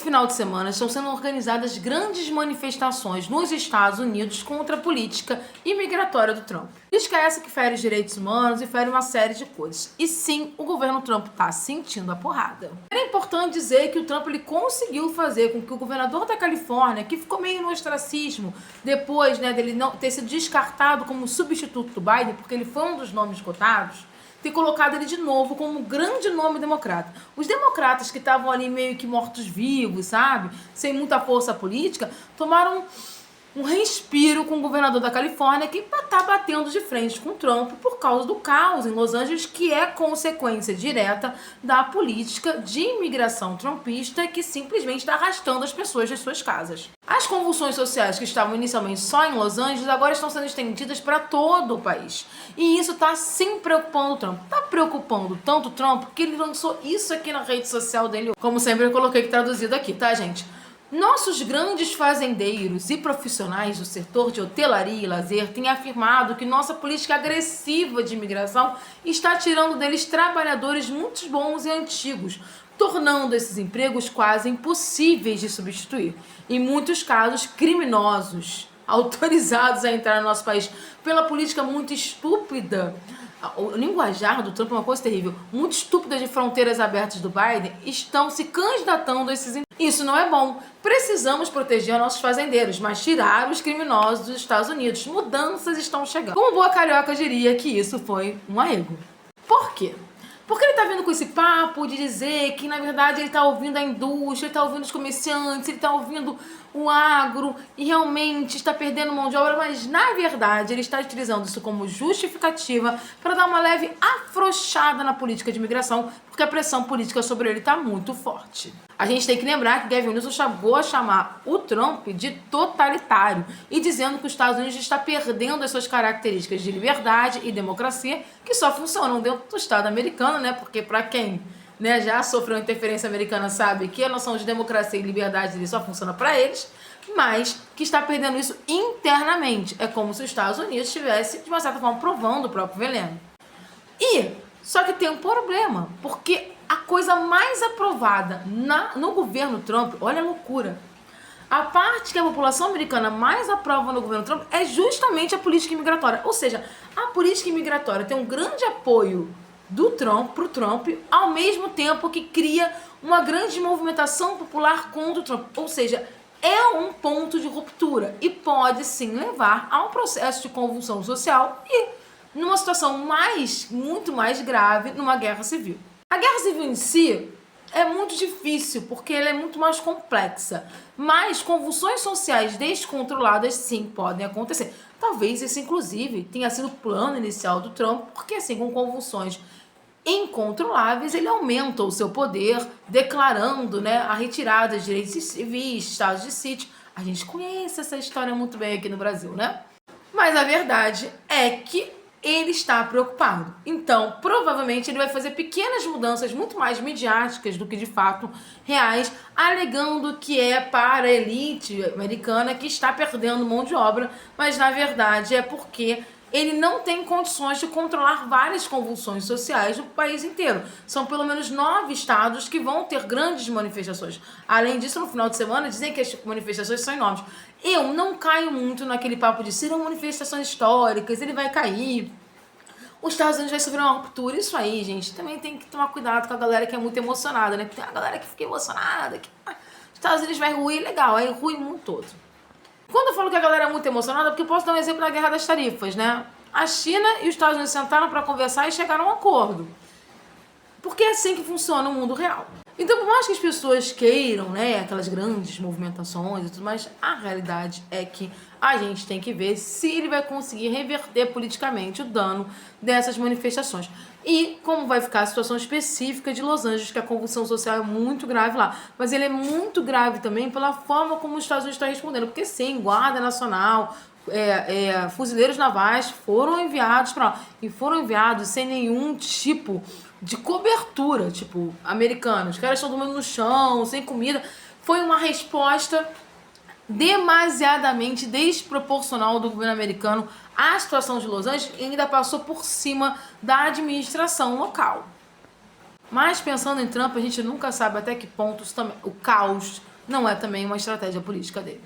final de semana estão sendo organizadas grandes manifestações nos Estados Unidos contra a política imigratória do Trump. Política essa que fere os direitos humanos e fere uma série de coisas. E sim, o governo Trump está sentindo a porrada. É importante dizer que o Trump ele conseguiu fazer com que o governador da Califórnia, que ficou meio no ostracismo depois dele não ter sido descartado como substituto do Biden, porque ele foi um dos nomes cotados, ter colocado ele de novo como um grande nome democrata. Os democratas que estavam ali meio que mortos-vivos, sabe? Sem muita força política, tomaram um respiro com o governador da Califórnia que está batendo de frente com o Trump por causa do caos em Los Angeles, que é consequência direta da política de imigração trumpista que simplesmente está arrastando as pessoas das suas casas. As convulsões sociais que estavam inicialmente só em Los Angeles agora estão sendo estendidas para todo o país. E isso está sim preocupando o Trump. Está preocupando tanto o Trump que ele lançou isso aqui na rede social dele. Como sempre eu coloquei traduzido aqui, tá, gente? Nossos grandes fazendeiros e profissionais do setor de hotelaria e lazer têm afirmado que nossa política agressiva de imigração está tirando deles trabalhadores muito bons e antigos, tornando esses empregos quase impossíveis de substituir. Em muitos casos, criminosos, autorizados a entrar no nosso país pela política muito estúpida. O linguajar do Trump é uma coisa terrível. Muito estúpida de fronteiras abertas do Biden estão se candidatando a esses empregos. Isso não é bom. Precisamos proteger nossos fazendeiros, mas tirar os criminosos dos Estados Unidos. Mudanças estão chegando. Como boa carioca diria que isso foi um arrego. Por quê? Porque ele tá vindo com esse papo de dizer que, na verdade, ele tá ouvindo a indústria, ele tá ouvindo os comerciantes, ele tá ouvindo o agro e realmente está perdendo mão de obra, mas, na verdade, ele está utilizando isso como justificativa para dar uma leve afrouxada na política de imigração, porque a pressão política sobre ele tá muito forte. A gente tem que lembrar que Gavin Newsom chegou a chamar o Trump de totalitário e dizendo que os Estados Unidos está perdendo as suas características de liberdade e democracia que só funcionam dentro do Estado americano, né? Porque para quem já sofreu interferência americana sabe que a noção de democracia e liberdade só funciona para eles, mas que está perdendo isso internamente. É como se os Estados Unidos estivesse, de uma certa forma, provando o próprio veneno. Só que tem um problema, porque a coisa mais aprovada no governo Trump, olha a loucura, a parte que a população americana mais aprova no governo Trump é justamente a política imigratória. Ou seja, a política imigratória tem um grande apoio do Trump pro Trump, ao mesmo tempo que cria uma grande movimentação popular contra o Trump. Ou seja, é um ponto de ruptura e pode sim levar a um processo de convulsão social e numa situação muito mais grave, numa guerra civil. A guerra civil em si é muito difícil, porque ela é muito mais complexa, mas convulsões sociais descontroladas sim podem acontecer. Talvez esse, inclusive, tenha sido o plano inicial do Trump, porque assim, com convulsões incontroláveis, ele aumenta o seu poder, declarando a retirada de direitos civis, estados de sítio. A gente conhece essa história muito bem aqui no Brasil, né? Mas a verdade é que ele está preocupado. Então, provavelmente, ele vai fazer pequenas mudanças muito mais midiáticas do que, de fato, reais, alegando que é para a elite americana que está perdendo mão de obra, mas, na verdade, é porque ele não tem condições de controlar várias convulsões sociais no país inteiro. São pelo menos 9 estados que vão ter grandes manifestações. Além disso, no final de semana, dizem que as manifestações são enormes. Eu não caio muito naquele papo de serão manifestações históricas, ele vai cair. Os Estados Unidos vai sofrer uma ruptura. Isso aí, gente, também tem que tomar cuidado com a galera que é muito emocionada, né? Porque tem a galera que fica emocionada, que os Estados Unidos vai ruir, legal, aí rui o mundo todo. Quando eu falo que a galera é muito emocionada, porque eu posso dar um exemplo da Guerra das Tarifas, né? A China e os Estados Unidos sentaram para conversar e chegaram a um acordo. Porque é assim que funciona o mundo real. Então, por mais que as pessoas queiram, aquelas grandes movimentações e tudo mais, a realidade é que a gente tem que ver se ele vai conseguir reverter politicamente o dano dessas manifestações. E como vai ficar a situação específica de Los Angeles, que a convulsão social é muito grave lá. Mas ele é muito grave também pela forma como os Estados Unidos estão respondendo. Porque sim, Guarda Nacional, fuzileiros navais foram enviados para lá. E foram enviados sem nenhum tipo de cobertura, tipo, americanos. Os caras estão dormindo no chão, sem comida. Foi uma resposta demasiadamente desproporcional do governo americano à situação de Los Angeles e ainda passou por cima da administração local. Mas pensando em Trump, a gente nunca sabe até que ponto o caos não é também uma estratégia política dele.